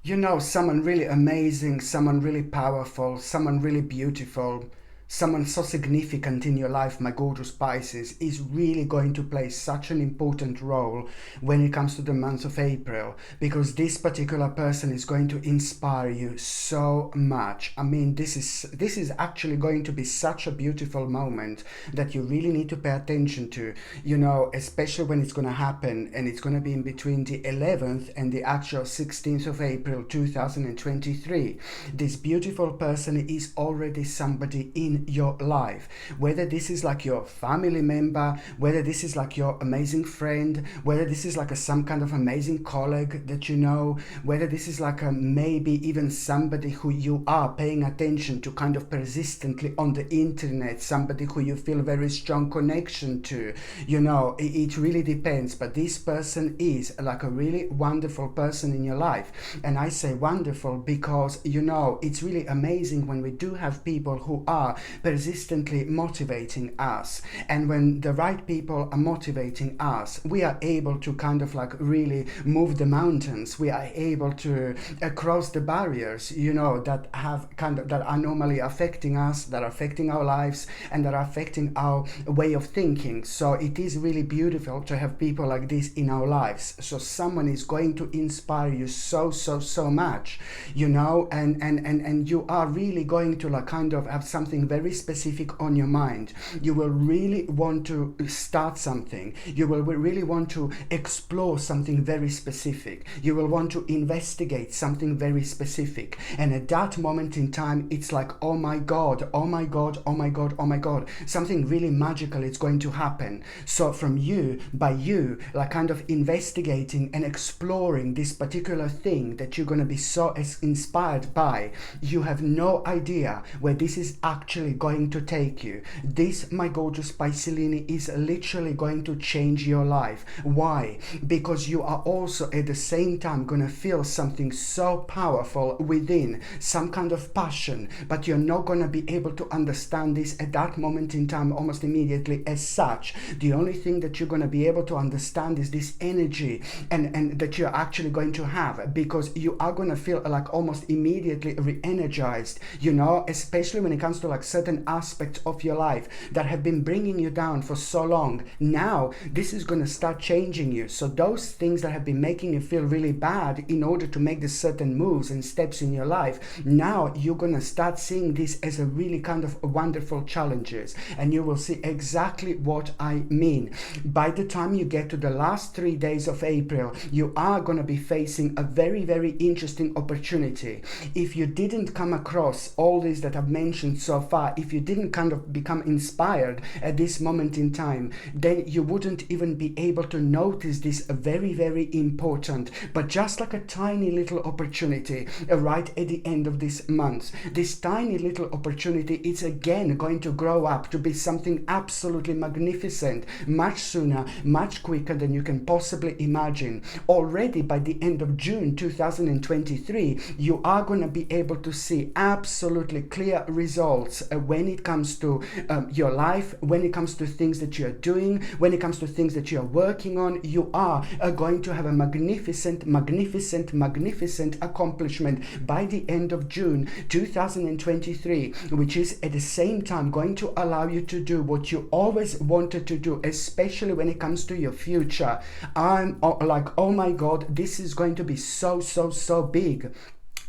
Someone really amazing, someone really powerful, someone really beautiful, someone so significant in your life, my gorgeous Pisces, is really going to play such an important role when it comes to the month of April, because this particular person is going to inspire you so much. I mean, this is actually going to be such a beautiful moment that you really need to pay attention to, especially when it's going to happen, and it's going to be in between the 11th and the actual 16th of April 2023. This beautiful person is already somebody in your life, whether this is like your family member, whether this is like your amazing friend, whether this is like some kind of amazing colleague that whether this is like maybe even somebody who you are paying attention to kind of persistently on the internet, somebody who you feel very strong connection to. It really depends, but this person is like a really wonderful person in your life. And I say wonderful because it's really amazing when we do have people who are persistently motivating us, and when the right people are motivating us, we are able to kind of like really move the mountains. We are able to cross the barriers that are normally affecting us, that are affecting our lives, and that are affecting our way of thinking. So it is really beautiful to have people like this in our lives. So someone is going to inspire you so much, and you are really going to like kind of have something very specific on your mind. You will really want to start something. You will really want to explore something very specific. You will want to investigate something very specific. And at that moment in time, it's like, oh my God, oh my God, oh my God, oh my God. Something really magical is going to happen. So by you, like kind of investigating and exploring this particular thing that you're going to be so inspired by, you have no idea where this is actually going to take you. This, my gorgeous Piscelini, is literally going to change your life. Why? Because you are also at the same time going to feel something so powerful within, some kind of passion, but you're not going to be able to understand this at that moment in time almost immediately as such. The only thing that you're going to be able to understand is this energy and that you're actually going to have, because you are going to feel like almost immediately re-energized, especially when it comes to like certain aspects of your life that have been bringing you down for so long. Now this is going to start changing you. So those things that have been making you feel really bad in order to make the certain moves and steps in your life, now you're going to start seeing this as a really kind of wonderful challenges, and you will see exactly what I mean. By the time you get to the last 3 days of April, you are going to be facing a very, very interesting opportunity. If you didn't come across all these that I've mentioned so far, if you didn't kind of become inspired at this moment in time, then you wouldn't even be able to notice this very, very important, but just like a tiny little opportunity right at the end of this month. This tiny little opportunity is again going to grow up to be something absolutely magnificent, much sooner, much quicker than you can possibly imagine. Already by the end of June 2023, you are going to be able to see absolutely clear results when it comes to your life, when it comes to things that you're doing, when it comes to things that you're working on. You are going to have a magnificent accomplishment by the end of June 2023, which is at the same time going to allow you to do what you always wanted to do, especially when it comes to your future. I'm like, oh my God, this is going to be so big.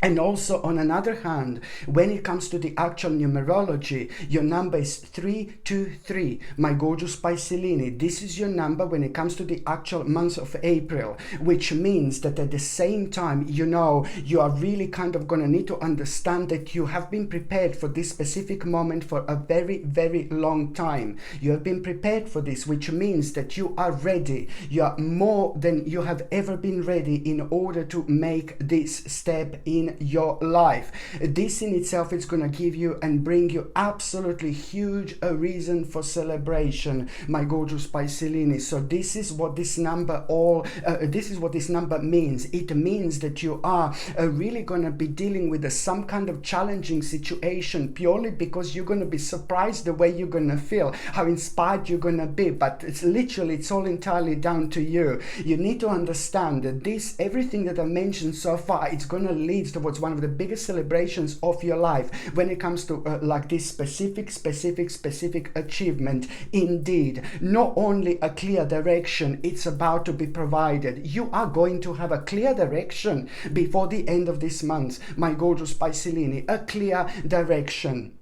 And also, on another hand, when it comes to the actual numerology, your number is 323, my gorgeous Piscelini. This is your number when it comes to the actual month of April, which means that at the same time, you are really kind of going to need to understand that you have been prepared for this specific moment for a very, very long time. You have been prepared for this, which means that you are ready. You are more than you have ever been ready in order to make this step in in your life. This in itself is going to give you and bring you absolutely huge a reason for celebration, my gorgeous Piscelini. So this is what this number means. It means that you are really going to be dealing with some kind of challenging situation purely because you're going to be surprised the way you're going to feel, how inspired you're going to be. But it's all entirely down to you. You need to understand that everything that I've mentioned so far, it's going to lead towards one of the biggest celebrations of your life when it comes to like this specific achievement. Indeed, not only a clear direction, it's about to be provided. You are going to have a clear direction before the end of this month, my gorgeous Piscelini, a clear direction.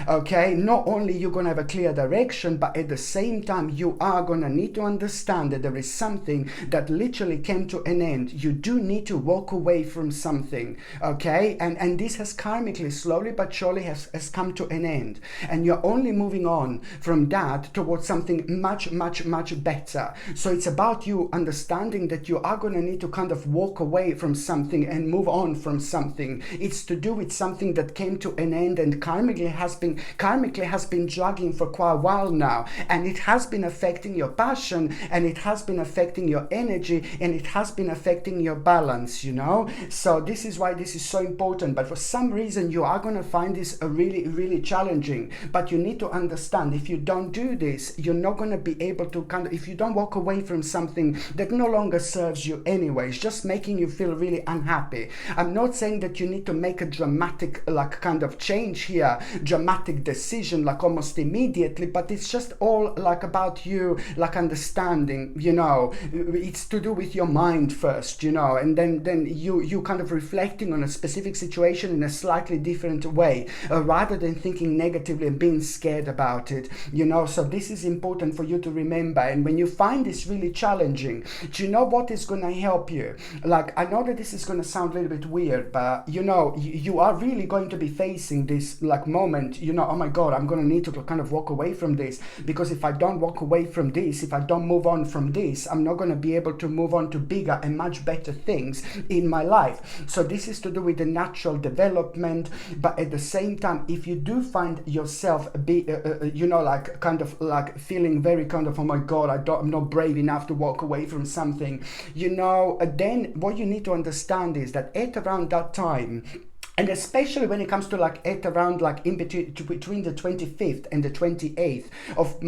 Okay, not only you're going to have a clear direction, but at the same time you are going to need to understand that there is something that literally came to an end. You do need to walk away from something, okay, and this has karmically, slowly but surely has come to an end, and you're only moving on from that towards something much better. So it's about you understanding that you are going to need to kind of walk away from something and move on from something. It's to do with something that came to an end and karmically has been dragging for quite a while now, and it has been affecting your passion, and it has been affecting your energy, and it has been affecting your balance, you know. So this is why this is so important. But for some reason you are going to find this really challenging. But you need to understand, if you don't do this, you're not going to be able to if you don't walk away from something that no longer serves you anyways, just making you feel really unhappy. I'm not saying that you need to make a dramatic kind of change here, dramatic decision like almost immediately, but it's just all like about you like understanding, you know. It's to do with your mind first, you know, and then you kind of reflecting on a specific situation in a slightly different way, rather than thinking negatively and being scared about it, you know. So this is important for you to remember. And when you find this really challenging, do you know what is going to help you? Like, I know that this is going to sound a little bit weird, but you know, you are really going to be facing this like moment, you know, oh my God, I'm going to need to kind of walk away from this, because if I don't walk away from this, if I don't move on from this, I'm not going to be able to move on to bigger and much better things in my life. So this is to do with the natural development. But at the same time, if you do find yourself you know, like kind of like feeling very kind of, oh my God, I'm not brave enough to walk away from something, you know, then what you need to understand is that at around that time, and especially when it comes to like at around like in between the 25th and the 28th of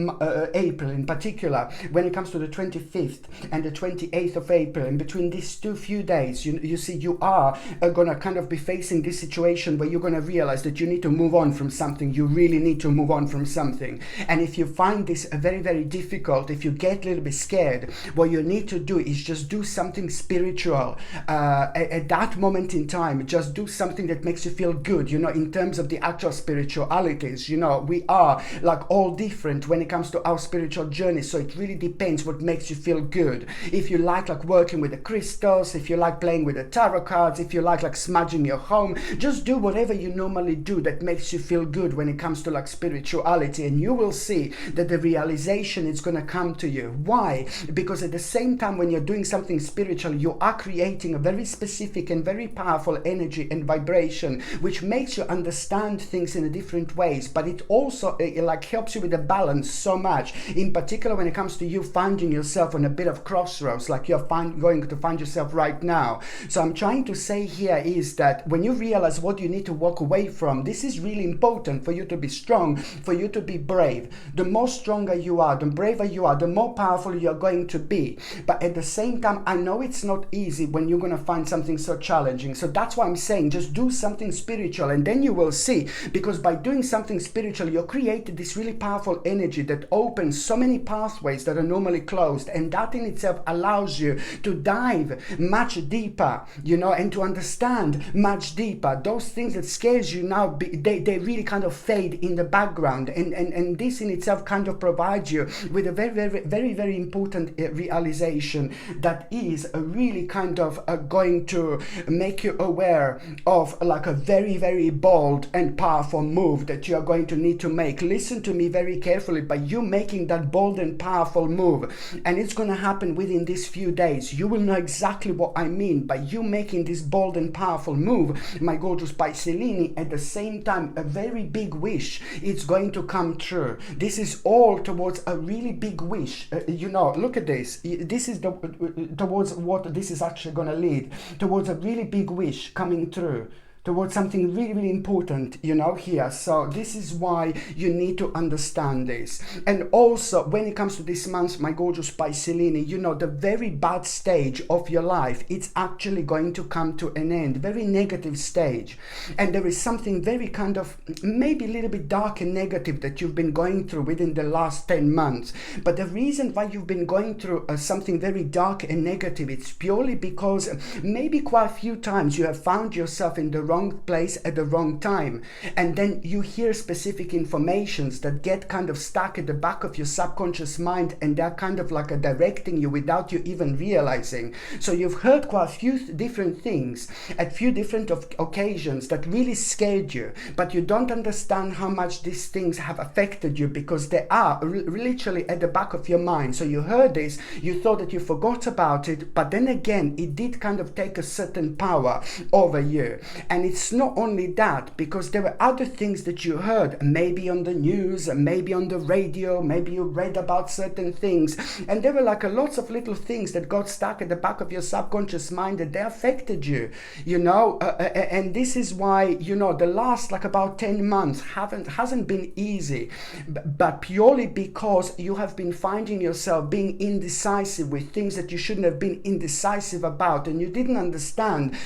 April in particular, when it comes to the 25th and the 28th of April, in between these few days, you see, you are going to kind of be facing this situation where you're going to realize that you need to move on from something. You really need to move on from something. And if you find this very difficult, if you get a little bit scared, what you need to do is just do something spiritual at that moment in time. Just do something that makes you feel good, you know, in terms of the actual spiritualities. You know, we are like all different when it comes to our spiritual journey, so it really depends what makes you feel good. If you like working with the crystals, if you like playing with the tarot cards, if you like smudging your home, just do whatever you normally do that makes you feel good when it comes to like spirituality, and you will see that the realization is going to come to you. Why? Because at the same time, when you're doing something spiritual, you are creating a very specific and very powerful energy and vibration, which makes you understand things in a different ways. But it also like helps you with the balance so much, in particular when it comes to you finding yourself on a bit of crossroads like you're going to find yourself right now. So I'm trying to say here is that when you realize what you need to walk away from, this is really important for you to be strong, for you to be brave. The more stronger you are, the braver you are, the more powerful you're going to be. But at the same time, I know it's not easy when you're going to find something so challenging. So that's why I'm saying just do something spiritual, and then you will see, because by doing something spiritual, you created this really powerful energy that opens so many pathways that are normally closed, and that in itself allows you to dive much deeper, you know, and to understand much deeper. Those things that scares you now, they really kind of fade in the background, and this in itself kind of provides you with a very important realization that is really kind of going to make you aware of like a very, very bold and powerful move that you are going to need to make. Listen to me very carefully. By you making that bold and powerful move, and it's going to happen within these few days, you will know exactly what I mean. By you making this bold and powerful move, my gorgeous Pisces, at the same time, a very big wish, it's going to come true. This is all towards a really big wish. Look at this. This is towards what this is actually going to lead, towards a really big wish coming true, towards something really, really important, here. So this is why you need to understand this. And also, when it comes to this month, my gorgeous Pisces, the very bad stage of your life, it's actually going to come to an end, very negative stage. And there is something very kind of, maybe a little bit dark and negative that you've been going through within the last 10 months. But the reason why you've been going through something very dark and negative, it's purely because maybe quite a few times you have found yourself in the wrong place at the wrong time, and then you hear specific informations that get kind of stuck at the back of your subconscious mind, and they're kind of like directing you without you even realizing. So you've heard quite a few different things at few different occasions that really scared you, but you don't understand how much these things have affected you, because they are literally at the back of your mind. So you heard this, you thought that you forgot about it, but then again it did kind of take a certain power over you. And it's not only that, because there were other things that you heard, maybe on the news, maybe on the radio, maybe you read about certain things, and there were like a lots of little things that got stuck at the back of your subconscious mind, that they affected you, and this is why, the last like about 10 months hasn't been easy, but purely because you have been finding yourself being indecisive with things that you shouldn't have been indecisive about, and you couldn't understand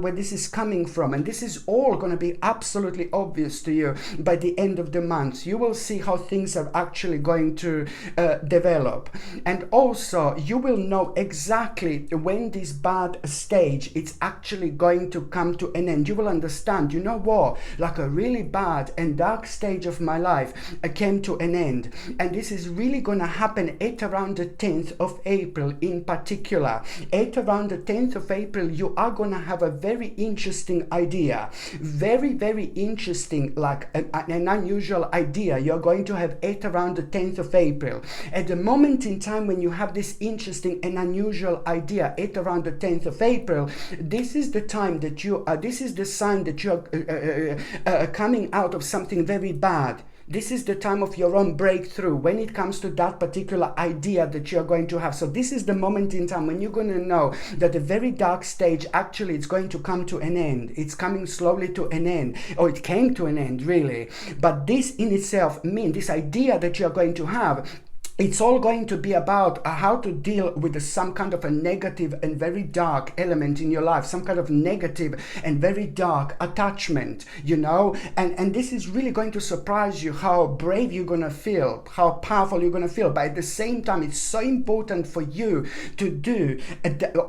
where this is coming from. And this is all going to be absolutely obvious to you by the end of the month. You will see how things are actually going to develop, and also you will know exactly when this bad stage it's actually going to come to an end. You will understand, like a really bad and dark stage of my life came to an end, and this is really going to happen at around the 10th of April in particular. At around the 10th of April, you are going to have a very interesting idea, very, very interesting, like an unusual idea you're going to have at around the 10th of April. At the moment in time when you have this interesting and unusual idea at around the 10th of April, this is the time that this is the sign that you're coming out of something very bad. This is the time of your own breakthrough when it comes to that particular idea that you're going to have. So this is the moment in time when you're going to know that the very dark stage actually it's going to come to an end. It's coming slowly to an end, or it came to an end really. But this in itself means this idea that you're going to have, it's all going to be about how to deal with some kind of a negative and very dark element in your life, some kind of negative and very dark attachment, and this is really going to surprise you how brave you're going to feel, how powerful you're going to feel. But at the same time, it's so important for you to do,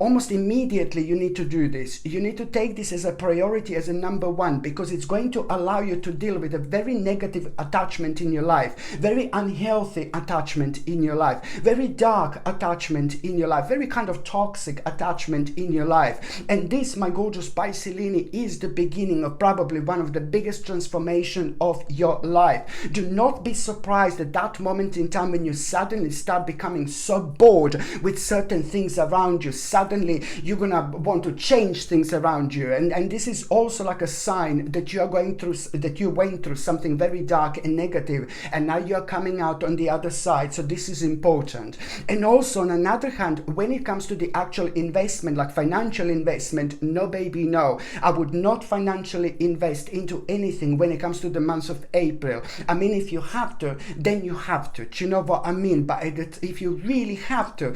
almost immediately you need to do this. You need to take this as a priority, as a number one, because it's going to allow you to deal with a very negative attachment in your life, very unhealthy attachment in your life, very dark attachment in your life, very kind of toxic attachment in your life. And this, my gorgeous Pisces, is the beginning of probably one of the biggest transformation of your life. Do not be surprised at that moment in time when you suddenly start becoming so bored with certain things around you. Suddenly you're gonna want to change things around you, and this is also like a sign that you went through something very dark and negative, and now you're coming out on the other side. So this is important. And also on another hand, when it comes to the actual investment, like financial investment, no baby, no. I would not financially invest into anything when it comes to the month of April. I mean, if you have to, then you have to. Do you know what I mean? But if you really have to,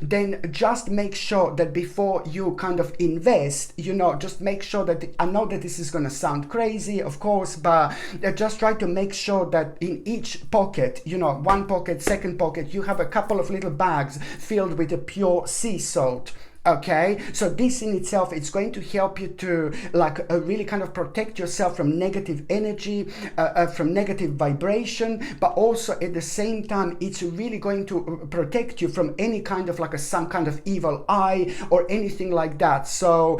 then just make sure that before you kind of invest, just make sure that, I know that this is going to sound crazy, of course, but just try to make sure that in each pocket, one pocket, second pocket, you have a couple of little bags filled with a pure sea salt. Okay, so this in itself, it's going to help you to like really kind of protect yourself from negative energy, from negative vibration, but also at the same time it's really going to protect you from any kind of like some kind of evil eye or anything like that. So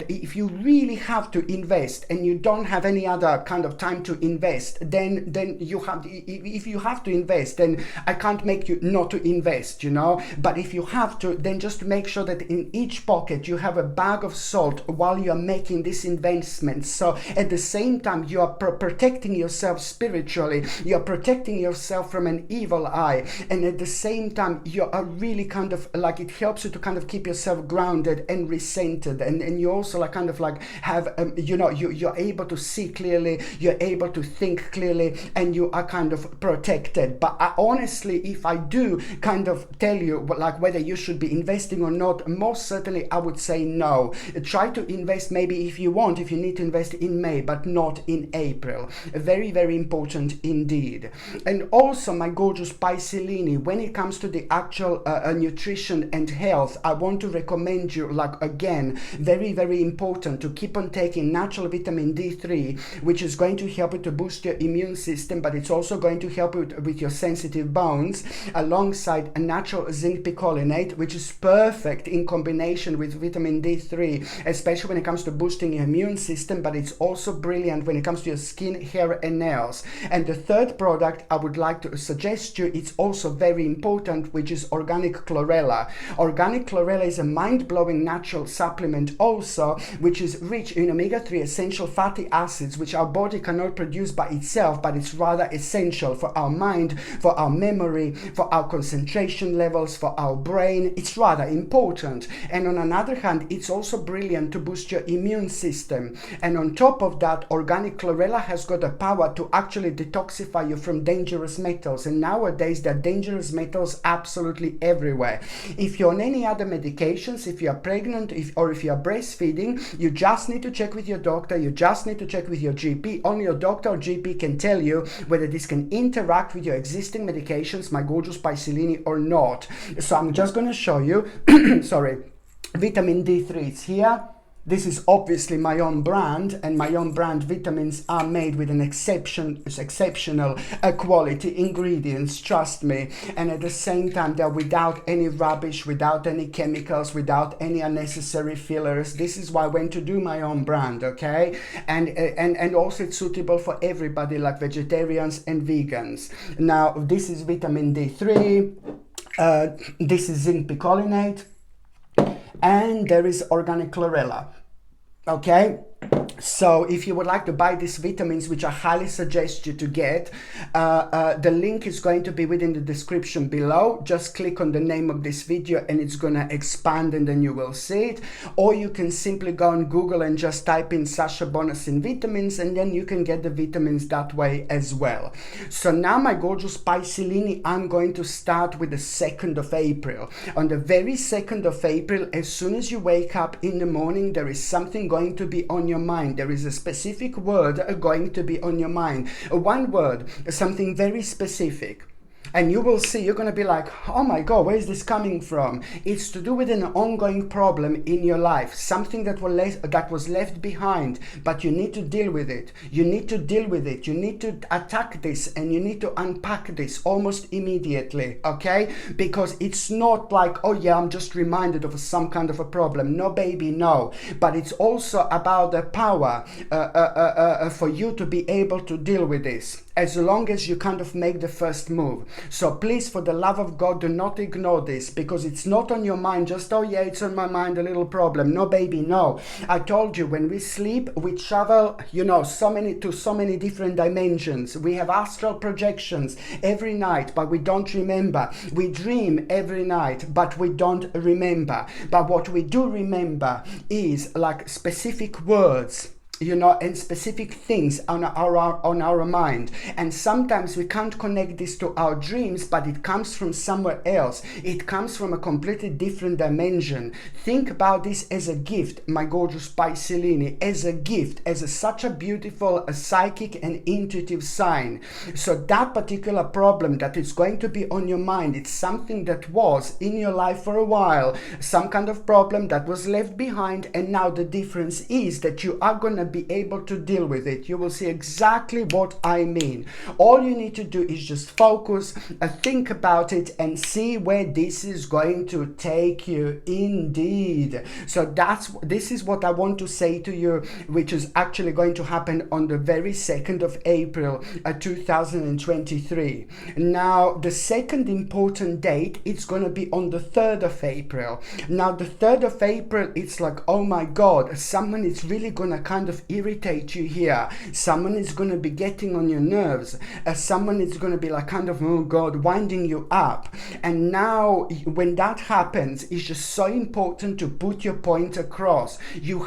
if you really have to invest and you don't have any other kind of time to invest, then you have, if you have to invest, then I can't make you not to invest, you know. But if you have to, then just make sure that in each pocket you have a bag of salt while you are making this investment. So at the same time you are protecting yourself spiritually, you are protecting yourself from an evil eye, and at the same time you are really kind of like, it helps you to kind of keep yourself grounded and recentered, and you also like kind of like have you know, you're able to see clearly, you're able to think clearly, and you are kind of protected. But honestly, if I do kind of tell you like whether you should be investing or not, most certainly I would say no. Try to invest maybe if you want, if you need to invest in May, but not in April. Very, very important indeed. And also, my gorgeous Piscelini, when it comes to the actual nutrition and health, I want to recommend you, like again, very, very important to keep on taking natural vitamin D3, which is going to help you to boost your immune system, but it's also going to help you with your sensitive bones, alongside a natural zinc picolinate, which is perfect in combination with vitamin D3, especially when it comes to boosting your immune system, but it's also brilliant when it comes to your skin, hair and nails. And the third product I would like to suggest you, it's also very important, which is organic chlorella. Organic chlorella is a mind-blowing natural supplement also, which is rich in omega-3 essential fatty acids, which our body cannot produce by itself, but it's rather essential for our mind, for our memory, for our concentration levels, for our brain. It's rather important. And on another hand, it's also brilliant to boost your immune system. And on top of that, organic chlorella has got the power to actually detoxify you from dangerous metals. And nowadays there are dangerous metals absolutely everywhere. If you're on any other medications, if you're pregnant, or if you're breastfeeding, you just need to check with your doctor, you just need to check with your GP. Only your doctor or GP can tell you whether this can interact with your existing medications, my gorgeous Piscelini, or not. So I'm just going to show you sorry, vitamin D3 is here. This is obviously my own brand, and my own brand vitamins are made with an exceptional quality ingredients, trust me. And at the same time, they're without any rubbish, without any chemicals, without any unnecessary fillers. This is why I went to do my own brand, okay? And also it's suitable for everybody, like vegetarians and vegans. Now, this is vitamin D3. This is zinc picolinate. And there is organic chlorella. Okay, so if you would like to buy these vitamins, which I highly suggest you to get, the link is going to be within the description below. Just click on the name of this video and it's going to expand and then you will see it. Or you can simply go on Google and just type in Sasha Bonasin vitamins, and then you can get the vitamins that way as well. So now, my gorgeous Piscelini, I'm going to start with the 2nd of April. On the very 2nd of April, as soon as you wake up in the morning, there is something going to be on your mind. There is a specific word going to be on your mind. One word, something very specific. And you will see, you're going to be like, oh my God, where is this coming from? It's to do with an ongoing problem in your life, something that was left behind, but you need to deal with it. You need to deal with it. You need to attack this, and you need to unpack this almost immediately, okay? Because it's not like, oh yeah, I'm just reminded of some kind of a problem. No, baby, no. But it's also about the power for you to be able to deal with this, as long as you kind of make the first move. So please, for the love of God, do not ignore this, because it's not on your mind just, oh yeah, it's on my mind, a little problem. No, baby, no. I told you, when we sleep, we travel, you know, so many different dimensions. We have astral projections every night, but we don't remember. We dream every night, but we don't remember. But what we do remember is like specific words. and specific things on our mind. And sometimes we can't connect this to our dreams, but it comes from somewhere else. It comes from a completely different dimension. Think about this as a gift, my gorgeous Piscelini, as a gift, as such a beautiful psychic and intuitive sign. So that particular problem that is going to be on your mind, it's something that was in your life for a while, some kind of problem that was left behind, and now the difference is that you are going to be able to deal with it. You will see exactly what I mean. All you need to do is just focus, think about it, and see where this is going to take you indeed. So this is what I want to say to you, which is actually going to happen on the very 2nd of April 2023. Now the second important date, it's going to be on the 3rd of April. Now the 3rd of April, it's like, oh my god, someone is really going to kind of irritate you here. Someone is going to be getting on your nerves. Someone is going to be like kind of, oh god, winding you up. And now when that happens, it's just so important to put your point across. You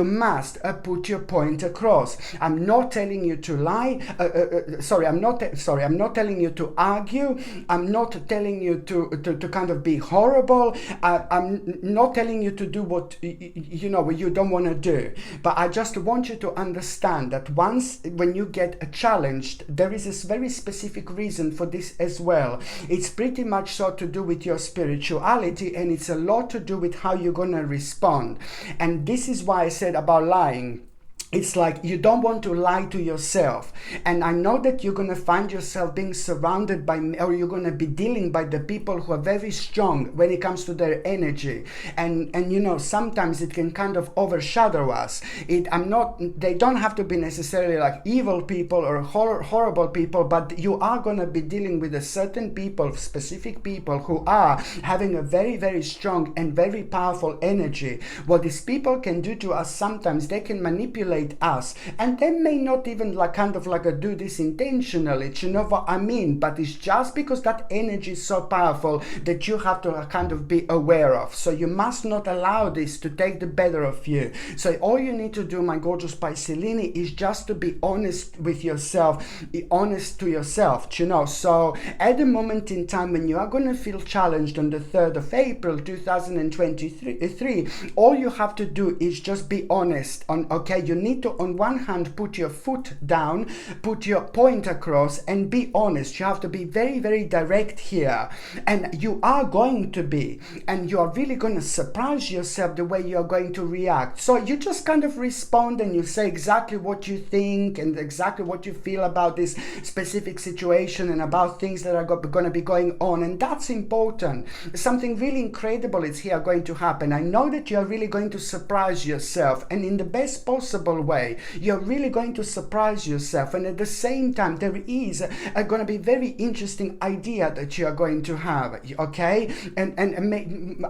must put your point across. I'm not telling you to lie. I'm not telling you to argue. I'm not telling you to kind of be horrible. I'm not telling you to do what you don't want to do. But I just want you to understand that when you get challenged, there is this very specific reason for this as well. It's pretty much so to do with your spirituality, and it's a lot to do with how you're going to respond. And this is why I said about lying. It's like you don't want to lie to yourself. And I know that you're going to find yourself being surrounded by, or you're going to be dealing by the people who are very strong when it comes to their energy. And sometimes it can kind of overshadow us. They don't have to be necessarily like evil people or horrible people, but you are going to be dealing with a certain people, specific people who are having a very, very strong and very powerful energy. What these people can do to us, sometimes they can manipulate us, and they may not even do this intentionally, you know what I mean, but it's just because that energy is so powerful that you have to kind of be aware of. So you must not allow this to take the better of you. So all you need to do, my gorgeous Piscelini, is just to be honest with yourself, be honest to yourself, so at the moment in time when you are going to feel challenged on the 3rd of April 2023, all you have to do is just be honest. You need to, on one hand, put your foot down, put your point across, and be honest. You have to be very, very direct here. And you are going to be. And you are really going to surprise yourself the way you are going to react. So you just kind of respond and you say exactly what you think and exactly what you feel about this specific situation and about things that are going to be going on. And that's important. Something really incredible is here going to happen. I know that you are really going to surprise yourself, and in the best possible way. You're really going to surprise yourself, and at the same time there is going to be very interesting idea that you are going to have, okay? And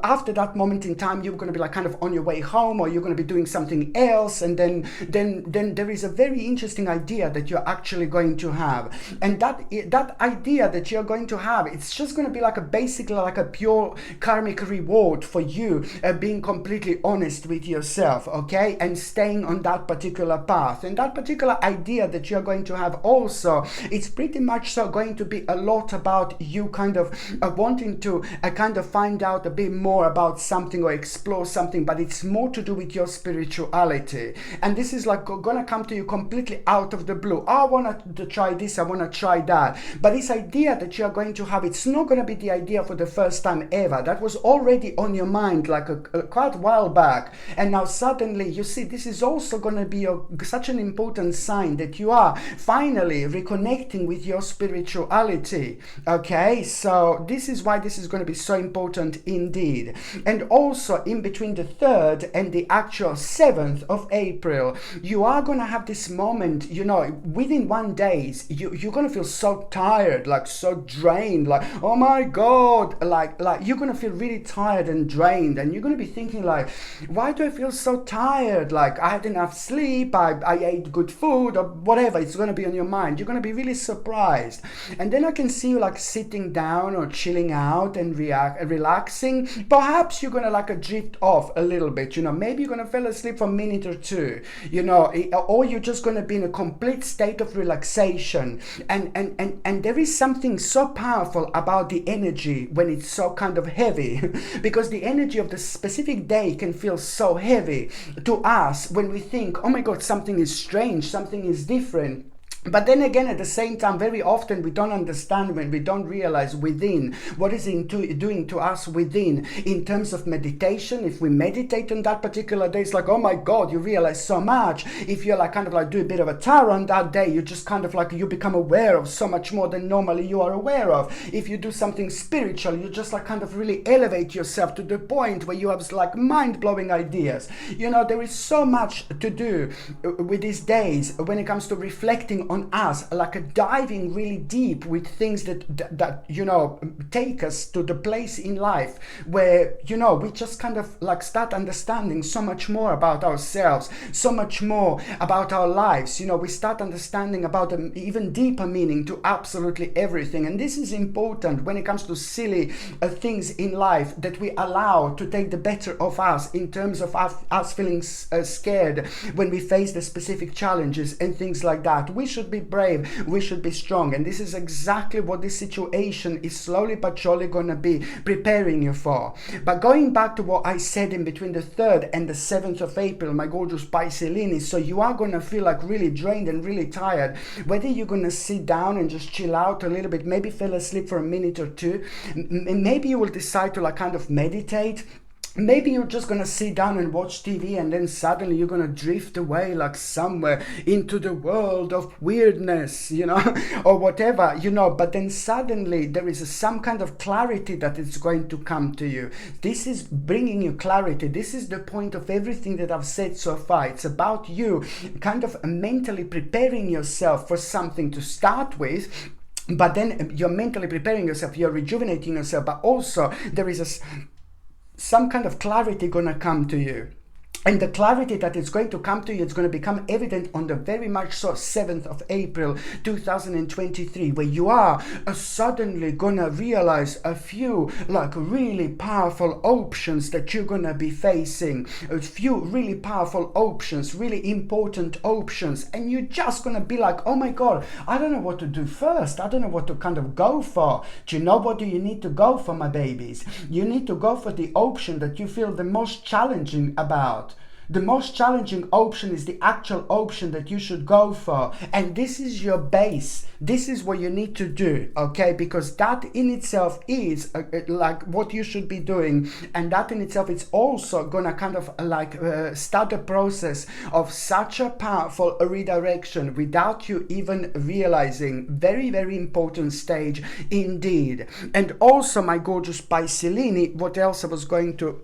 after that moment in time, you're going to be like kind of on your way home, or you're going to be doing something else, and then there is a very interesting idea that you're actually going to have. And that idea that you're going to have, it's just going to be basically like a pure karmic reward for you being completely honest with yourself, okay? And staying on that particular path. And that particular idea that you're going to have also, it's pretty much so going to be a lot about you kind of wanting to kind of find out a bit more about something or explore something, but it's more to do with your spirituality. And this is gonna come to you completely out of the blue. I want to try this, I want to try that. But this idea that you're going to have, it's not going to be the idea for the first time ever. That was already on your mind quite a while back. And now suddenly you see this is also going to be such an important sign that you are finally reconnecting with your spirituality. Okay, so this is why this is going to be so important indeed. And also in between the 3rd and the actual 7th of April, you are going to have this moment, within 1 day, you're going to feel so tired, so drained, oh my god, you're going to feel really tired and drained, and you're going to be thinking why do I feel so tired? I had enough sleep. sleep, I ate good food, or whatever. It's going to be on your mind. You're going to be really surprised. And then I can see you like sitting down or chilling out and relaxing. Perhaps you're going to like drift off a little bit, you know, maybe you're going to fall asleep for a minute or two, you know, or you're just going to be in a complete state of relaxation. And there is something so powerful about the energy when it's so kind of heavy, because the energy of the specific day can feel so heavy to us when we think, oh my God, something is strange, something is different. But then again, at the same time, very often we don't understand when we don't realize within what is doing to us within in terms of meditation. If we meditate on that particular day, it's like, oh my God, you realize so much. If you're like kind of like do a bit of a tarot on that day, you just kind of like, you become aware of so much more than normally you are aware of. If you do something spiritual, you just like kind of really elevate yourself to the point where you have like mind-blowing ideas. You know, there is so much to do with these days when it comes to reflecting on us, like diving really deep with things that you know take us to the place in life where, you know, we just kind of like start understanding so much more about ourselves, so much more about our lives. You know, we start understanding about an even deeper meaning to absolutely everything. And this is important when it comes to silly things in life that we allow to take the better of us, in terms of us feeling scared when we face the specific challenges and things like that. We should be brave, we should be strong, and this is exactly what this situation is slowly but surely going to be preparing you for. But going back to what I said in between the 3rd and the 7th of April, my gorgeous Pisces, so you are going to feel like really drained and really tired, whether you're going to sit down and just chill out a little bit, maybe fall asleep for a minute or two, maybe you will decide to like kind of meditate. Maybe you're just going to sit down and watch TV, and then suddenly you're going to drift away like somewhere into the world of weirdness, you know, or whatever, you know. But then suddenly there is some kind of clarity that is going to come to you. This is bringing you clarity. This is the point of everything that I've said so far. It's about you kind of mentally preparing yourself for something to start with. But then you're mentally preparing yourself, you're rejuvenating yourself, but also there is some kind of clarity gonna come to you. And the clarity that is going to come to you, it's going to become evident on the very much so 7th of April 2023, where you are suddenly going to realize a few like really powerful options that you're going to be facing. A few really powerful options, really important options. And you're just going to be like, oh my God, I don't know what to do first. I don't know what to kind of go for. Do you know what do you need to go for, my babies? You need to go for the option that you feel the most challenging about. The most challenging option is the actual option that you should go for. And this is your base. This is what you need to do, okay? Because that in itself is like what you should be doing. And that in itself is also gonna kind of like start a process of such a powerful redirection without you even realizing. Very, very important stage indeed. And also, my gorgeous Pisces, what else I was going to...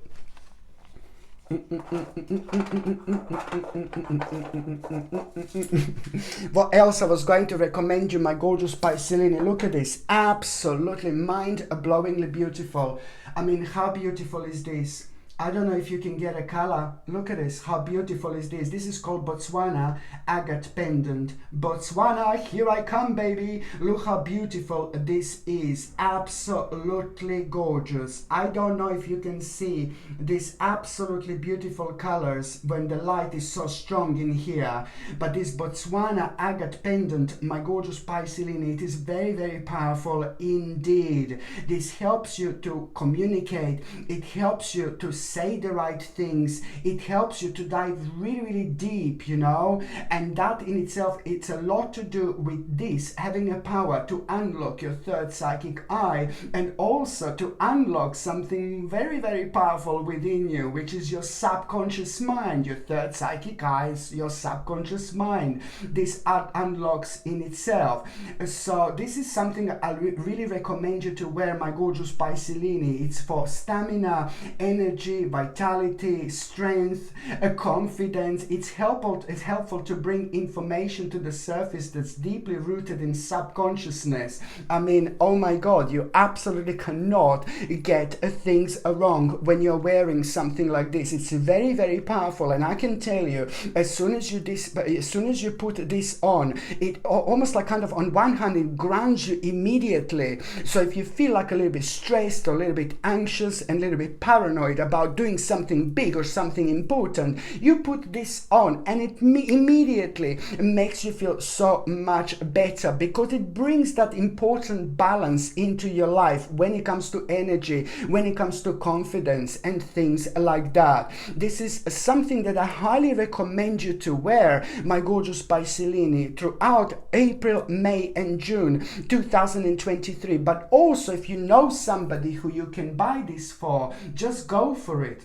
What else I was going to recommend you, my gorgeous Pisces? Look at this. Absolutely mind-blowingly beautiful. I mean, how beautiful is this? I don't know if you can get a color. Look at this. How beautiful is this? This is called Botswana Agate Pendant. Botswana, here I come, baby. Look how beautiful this is. Absolutely gorgeous. I don't know if you can see these absolutely beautiful colors when the light is so strong in here. But this Botswana Agate Pendant, my gorgeous Pisces, it is very, very powerful indeed. This helps you to communicate. It helps you to say the right things. It helps you to dive really, really deep, you know, and that in itself, it's a lot to do with this, having a power to unlock your 3rd psychic eye, and also to unlock something very, very powerful within you, which is your subconscious mind. Your 3rd psychic eye is your subconscious mind. This unlocks in itself. So this is something I really recommend you to wear, my gorgeous Pisces. It's for stamina, energy, energy, vitality, strength, confidence. It's helpful to bring information to the surface that's deeply rooted in subconsciousness. I mean, oh my God, you absolutely cannot get things wrong when you're wearing something like this. It's very, very powerful, and I can tell you, as soon as you put this on, it almost like kind of on one hand it grounds you immediately. So if you feel like a little bit stressed or a little bit anxious and a little bit paranoid about doing something big or something important, you put this on and it immediately makes you feel so much better, because it brings that important balance into your life when it comes to energy, when it comes to confidence and things like that. This is something that I highly recommend you to wear, my gorgeous Piscelini, throughout April, May and June 2023. But also, if you know somebody who you can buy this for, just go for it.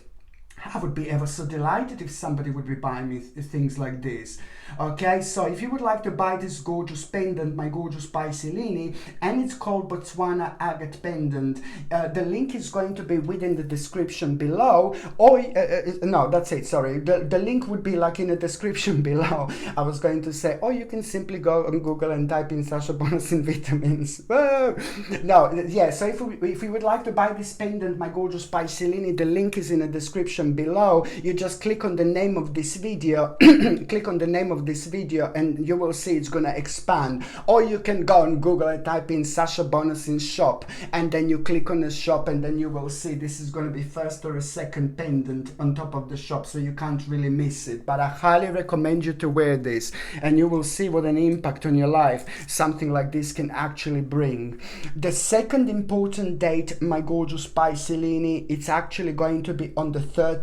I would be ever so delighted if somebody would be buying me things like this. Okay, so if you would like to buy this gorgeous pendant, my gorgeous Piscelini, and it's called Botswana Agate Pendant, the link is going to be within the description below, or no, that's it, sorry, the link would be like in the description below. I was going to say, or you can simply go on Google and type in Sasha Bonasin vitamins. Whoa. No, yeah, so if you would like to buy this pendant, my gorgeous Piscelini, the link is in the description below. You just click on the name of this video, click on the name of this video, and you will see it's gonna expand. Or you can go on Google and type in Sasha Bonasin shop, and then you click on the shop, and then you will see this is gonna be first or a second pendant on top of the shop, so you can't really miss it. But I highly recommend you to wear this, and you will see what an impact on your life something like this can actually bring. The second important date, my gorgeous Piscelini, it's actually going to be on the 13th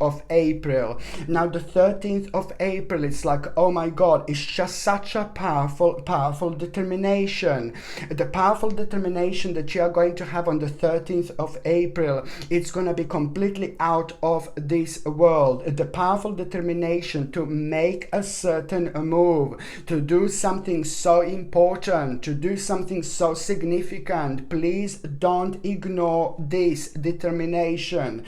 of April. Now the 13th of April, it's like, oh my God, it's just such a powerful determination. The powerful determination that you are going to have on the 13th of April, it's going to be completely out of this world. The powerful determination to make a certain move, to do something so important, to do something so significant. Please don't ignore this determination.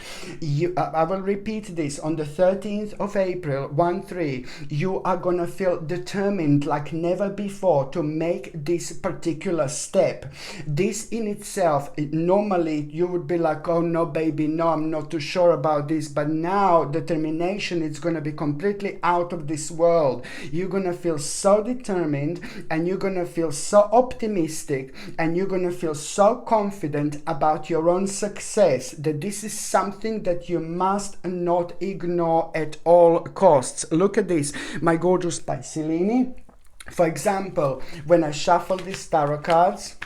I will repeat this. On the 13th of April, 1-3, you are gonna feel determined like never before to make this particular step. This in itself, normally you would be like, oh no baby, no, I'm not too sure about this. But now determination is gonna be completely out of this world. You're gonna feel so determined, and you're gonna feel so optimistic, and you're gonna feel so confident about your own success, that this is something that you must not ignore at all costs. Look at this, my gorgeous Piscelini. For example, when I shuffle these tarot cards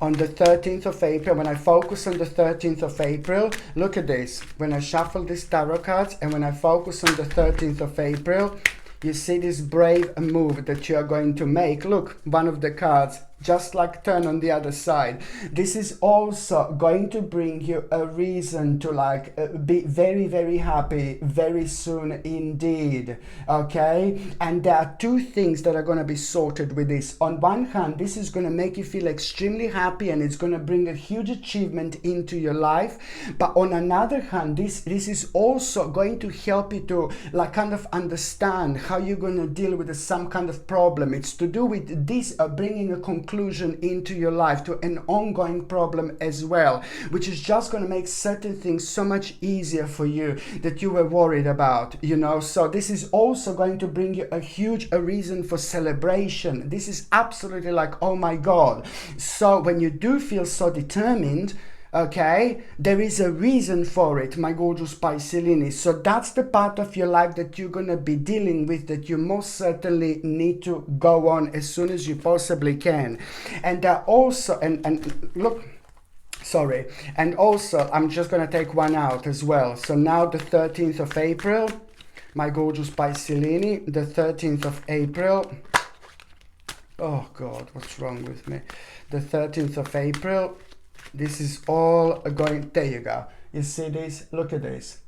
on the 13th of April, when I focus on the 13th of April, look at this. When I shuffle these tarot cards and when I focus on the 13th of April, you see this brave move that you are going to make. Look, one of the cards, just like turn on the other side. This is also going to bring you a reason to like be very, very happy very soon indeed. Okay, and there are two things that are going to be sorted with this. On one hand, this is going to make you feel extremely happy, and it's going to bring a huge achievement into your life. But on another hand, this is also going to help you to like kind of understand how you're going to deal with some kind of problem. It's to do with this bringing a conclusion into your life to an ongoing problem as well, which is just going to make certain things so much easier for you that you were worried about, you know. So this is also going to bring you a reason for celebration. This is absolutely like, oh my God. So when you do feel so determined, okay, there is a reason for it, my gorgeous Piscelini. So that's the part of your life that you're going to be dealing with, that you most certainly need to go on as soon as you possibly can. And also, and look, sorry, and also I'm just going to take one out as well. So now the 13th of April, my gorgeous Piscelini, the 13th of April. Oh God, what's wrong with me? The 13th of April. This is all going, there you go. You see this? Look at this.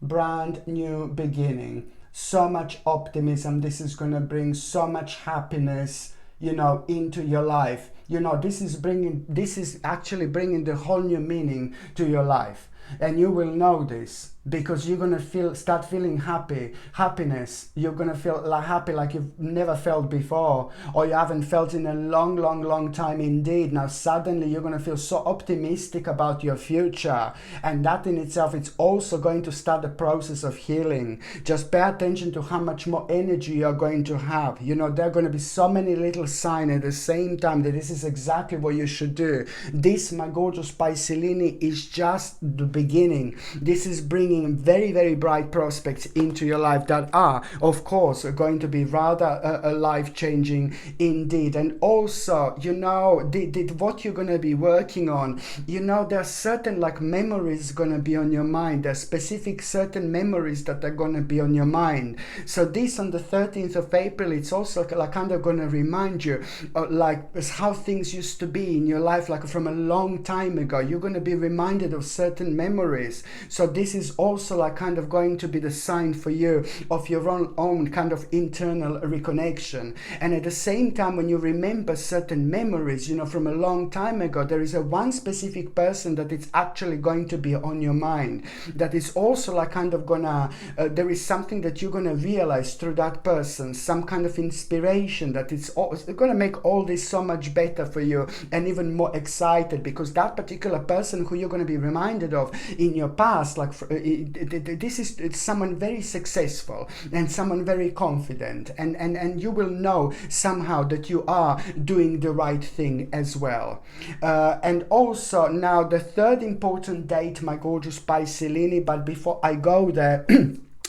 Brand new beginning. So much optimism. This is going to bring so much happiness, you know, into your life. You know, this is actually bringing the whole new meaning to your life. And you will know this, because you're going to start feeling happiness. You're going to feel happy like you've never felt before, or you haven't felt in a long time indeed. Now suddenly you're going to feel so optimistic about your future, and that in itself, it's also going to start the process of healing. Just pay attention to how much more energy you're going to have. You know, there are going to be so many little signs at the same time that this is exactly what you should do. This, my gorgeous Piscelini, is just the beginning. This is bringing very very bright prospects into your life that are, of course, going to be rather life-changing indeed. And also, you know, what you're going to be working on, you know, there are certain like memories going to be on your mind. There are specific certain memories that are going to be on your mind. So this, on the 13th of April, it's also like kind of going to remind you like how things used to be in your life, like from a long time ago. You're going to be reminded of certain memories. So this is also like kind of going to be the sign for you of your own kind of internal reconnection. And at the same time, when you remember certain memories, you know, from a long time ago, there is a one specific person that it's actually going to be on your mind. That is also like kind of gonna, there is something that you're gonna realize through that person, some kind of inspiration that it's gonna make all this so much better for you and even more excited, because that particular person who you're gonna be reminded of in your past, like it's someone very successful and someone very confident, and you will know somehow that you are doing the right thing as well. And also now the third important date, my gorgeous Piscelini, but before I go there,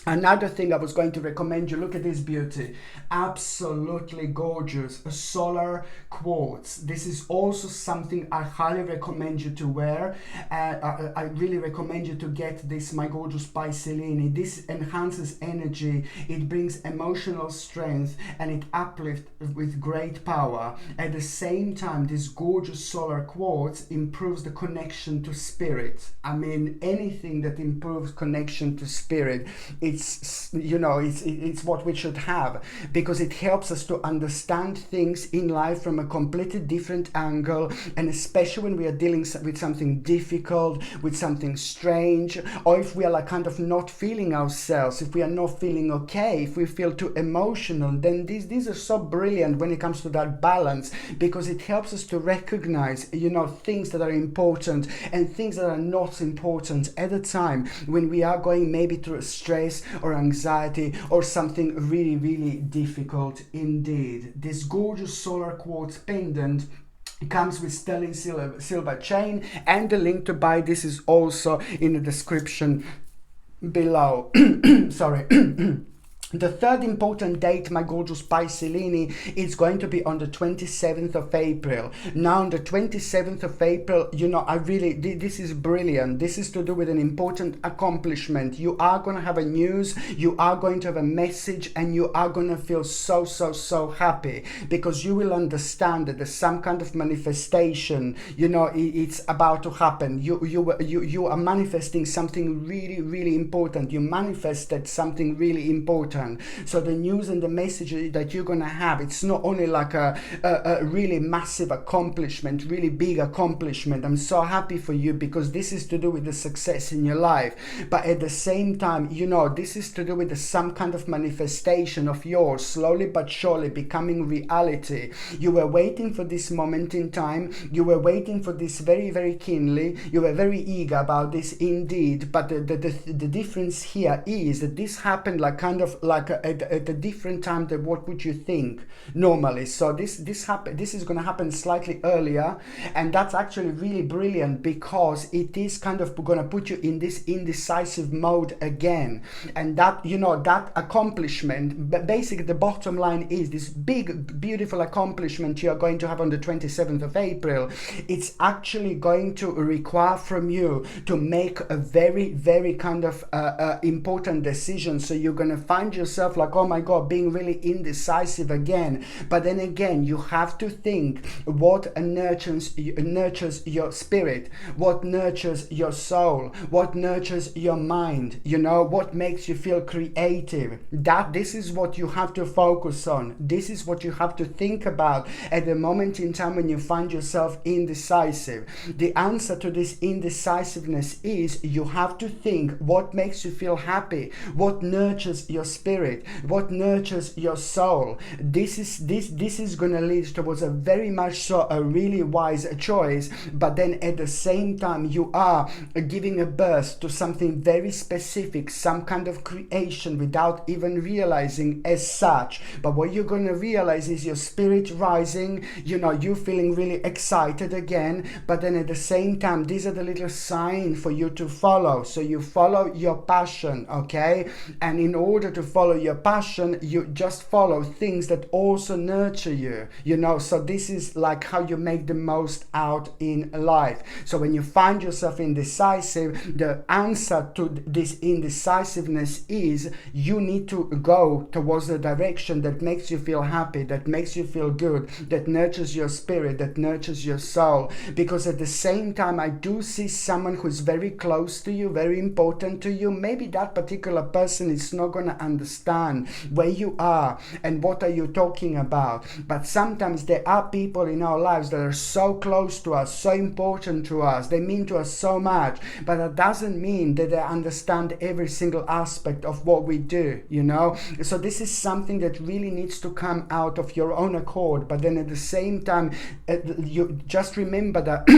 another thing I was going to recommend you, look at this beauty, absolutely gorgeous, a solar quartz. This is also something I highly recommend you to wear. I really recommend you to get this, my gorgeous Piscelini. This enhances energy, it brings emotional strength, and it uplifts with great power. At the same time, this gorgeous solar quartz improves the connection to spirit. I mean, anything that improves connection to spirit, it's, you know, it's what we should have, because it helps us to understand things in life from a completely different angle, and especially when we are dealing with something difficult, with something strange, or if we are like kind of not feeling ourselves, if we are not feeling okay, if we feel too emotional, then these are so brilliant when it comes to that balance, because it helps us to recognize, you know, things that are important and things that are not important at a time when we are going maybe through stress or anxiety or something really really difficult indeed. This gorgeous solar quartz pendant comes with sterling silver chain, and the link to buy this is also in the description below. Sorry. The third important date, my gorgeous Piscelini, is going to be on the 27th of April. Now, on the 27th of April, you know, this is brilliant. This is to do with an important accomplishment. You are going to have a news, you are going to have a message, and you are going to feel so happy, because you will understand that there's some kind of manifestation, you know, it's about to happen. You are manifesting something really, really important. You manifested something really important. So the news and the message that you're going to have, it's not only like a really massive accomplishment, really big accomplishment. I'm so happy for you, because this is to do with the success in your life. But at the same time, you know, this is to do with some kind of manifestation of yours, slowly but surely becoming reality. You were waiting for this moment in time. You were waiting for this very, very keenly. You were very eager about this indeed. But the difference here is that this happened like kind of like at a different time than what would you think normally. So this is going to happen slightly earlier, and that's actually really brilliant, because it is kind of going to put you in this indecisive mode again. And that, you know, that accomplishment, but basically the bottom line is this big beautiful accomplishment you are going to have on the 27th of April. It's actually going to require from you to make a very, very kind of important decision. So you're going to find yourself like, oh my God, being really indecisive again. But then again, you have to think what nurtures your spirit, what nurtures your soul, what nurtures your mind, you know, what makes you feel creative. This is what you have to focus on. This is what you have to think about at the moment in time when you find yourself indecisive. The answer to this indecisiveness is you have to think what makes you feel happy, what nurtures your spirit, what nurtures your soul. This is going to lead towards a very much so a really wise choice, but then at the same time you are giving a birth to something very specific, some kind of creation without even realizing as such. But what you're going to realize is your spirit rising, you know, you feeling really excited again, but then at the same time these are the little signs for you to follow. So you follow your passion, okay? And in order to follow your passion, you just follow things that also nurture you, you know. So this is like how you make the most out in life. So when you find yourself indecisive, the answer to this indecisiveness is you need to go towards the direction that makes you feel happy, that makes you feel good, that nurtures your spirit, that nurtures your soul. Because at the same time, I do see someone who's very close to you, very important to you. Maybe that particular person is not going to understand where you are and what are you talking about. But sometimes there are people in our lives that are so close to us, so important to us, they mean to us so much, but that doesn't mean that they understand every single aspect of what we do, you know. So this is something that really needs to come out of your own accord. But then at the same time, you just remember that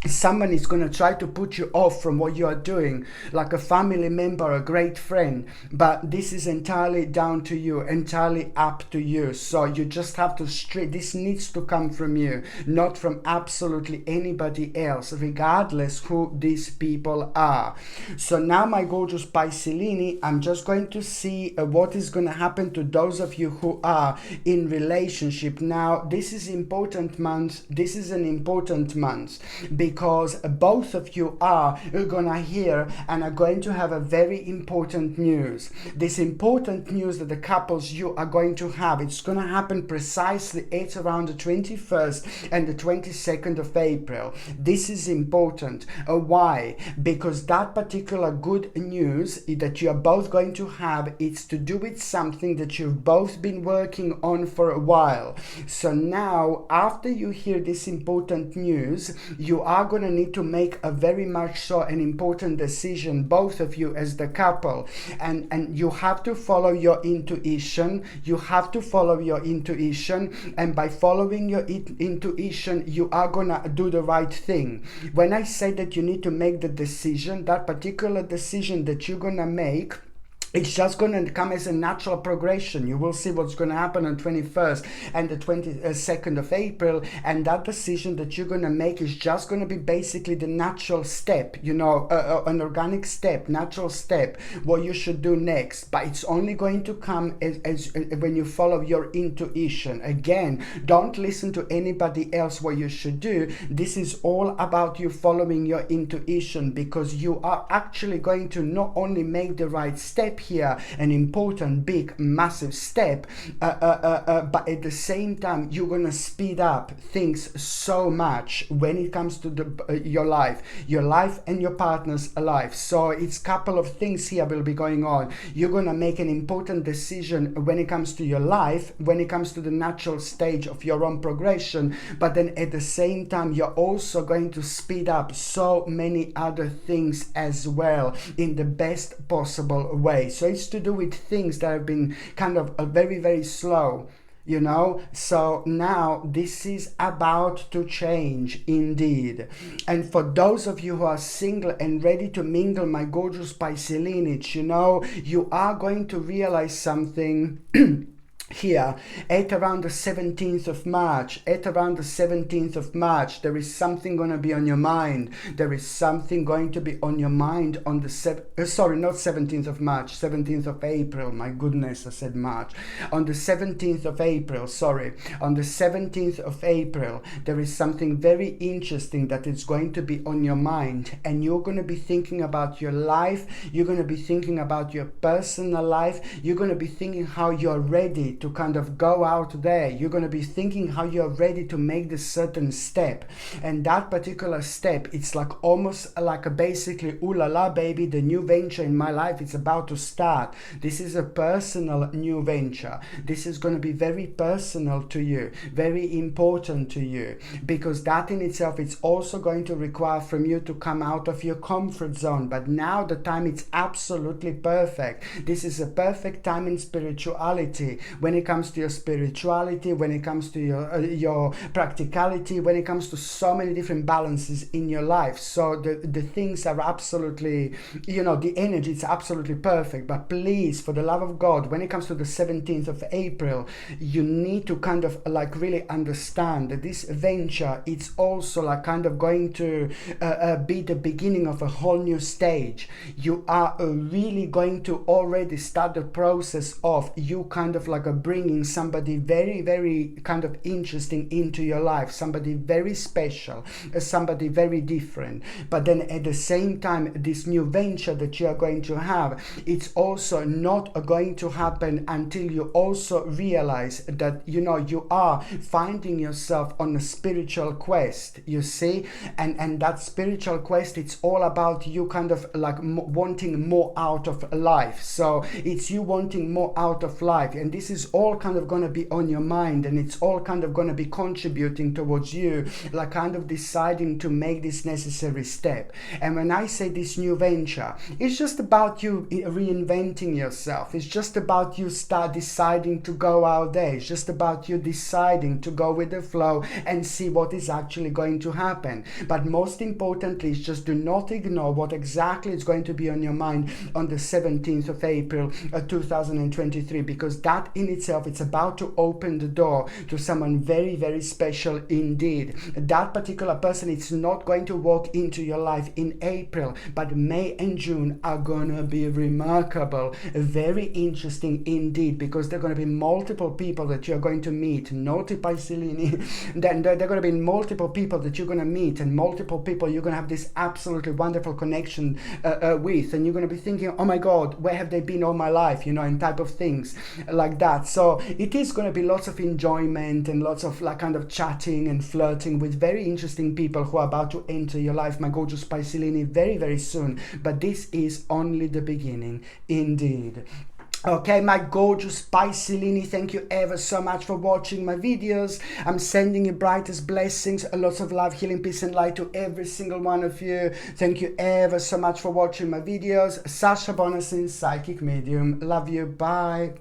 someone is going to try to put you off from what you are doing, like a family member, a great friend. But this is entirely down to you, entirely up to you. So you just have to this needs to come from you, not from absolutely anybody else, regardless who these people are. So now, my gorgeous Piscelini, I'm just going to see what is going to happen to those of you who are in relationship. Now, this is important month. This is an important month because both of you are gonna hear and are going to have a very important news. This important news that the couples you are going to have, it's gonna happen precisely at around the 21st and the 22nd of April. This is important. Why? Because that particular good news that you are both going to have, it's to do with something that you've both been working on for a while. So now, after you hear this important news, you are going to need to make a very much so an important decision, both of you as the couple, and you have to follow your intuition. You have to follow your intuition, and by following your intuition, you are gonna do the right thing. When I say that you need to make the decision, that particular decision that you're gonna make, it's just going to come as a natural progression. You will see what's going to happen on 21st and the 22nd of April. And that decision that you're going to make is just going to be basically the natural step, you know, an organic step, natural step, what you should do next. But it's only going to come as when you follow your intuition. Again, don't listen to anybody else what you should do. This is all about you following your intuition, because you are actually going to not only make the right step here, an important, big, massive step, but at the same time you're gonna speed up things so much when it comes to your life and your partner's life. So it's a couple of things here will be going on. You're gonna make an important decision when it comes to your life, when it comes to the natural stage of your own progression, but then at the same time you're also going to speed up so many other things as well in the best possible way. So it's to do with things that have been kind of very, very slow, you know. So now this is about to change indeed. And for those of you who are single and ready to mingle, my gorgeous Piscelinids, you know, you are going to realize something here at around the 17th of March. At around the 17th of March, there is something going to be on your mind. There is something going to be on your mind on the sorry, not 17th of March, 17th of April. My goodness, I said March. On the 17th of April, sorry, on the 17th of April, there is something very interesting that is going to be on your mind, and you're going to be thinking about your life. You're going to be thinking about your personal life. You're going to be thinking how you're ready to kind of go out there. You're going to be thinking how you're ready to make this certain step, and that particular step, it's like almost like a basically, ooh la la baby, the new venture in my life, it's about to start. This is a personal new venture. This is going to be very personal to you, very important to you, because that in itself, it's also going to require from you to come out of your comfort zone. But now the time, it's absolutely perfect. This is a perfect time in spirituality. When it comes to your spirituality, when it comes to your practicality, when it comes to so many different balances in your life. So the things are absolutely, you know, the energy is absolutely perfect. But please, for the love of God, when it comes to the 17th of April, you need to kind of like really understand that this venture, it's also like kind of going to be the beginning of a whole new stage. You are really going to already start the process of you kind of like bringing somebody very, very kind of interesting into your life, somebody very special, somebody very different. But then at the same time, this new venture that you are going to have, it's also not going to happen until you also realize that, you know, you are finding yourself on a spiritual quest, you see, and that spiritual quest, it's all about you kind of like wanting more out of life. So it's you wanting more out of life, and this is all kind of going to be on your mind, and it's all kind of going to be contributing towards you like kind of deciding to make this necessary step. And when I say this new venture, it's just about you reinventing yourself. It's just about you start deciding to go out there. It's just about you deciding to go with the flow and see what is actually going to happen. But most importantly, is just do not ignore what exactly is going to be on your mind on the 17th of April 2023, because that in itself, it's about to open the door to someone very, very special indeed. That particular person, it's not going to walk into your life in April, but May and June are gonna be remarkable, very interesting indeed, because there are going to be multiple people that you're going to meet. Noti Paisilini. Then there are going to be multiple people that you're going to meet, and multiple people you're going to have this absolutely wonderful connection with, and you're going to be thinking, oh my God, where have they been all my life, you know, and type of things like that. So it is going to be lots of enjoyment and lots of like kind of chatting and flirting with very interesting people who are about to enter your life, my gorgeous Paisilini, very, very soon. But this is only the beginning indeed. Okay, my gorgeous Pisceani, thank you ever so much for watching my videos. I'm sending you brightest blessings, lots of love, healing, peace and light to every single one of you. Thank you ever so much for watching my videos. Sasha Bonasin, Psychic Medium. Love you. Bye.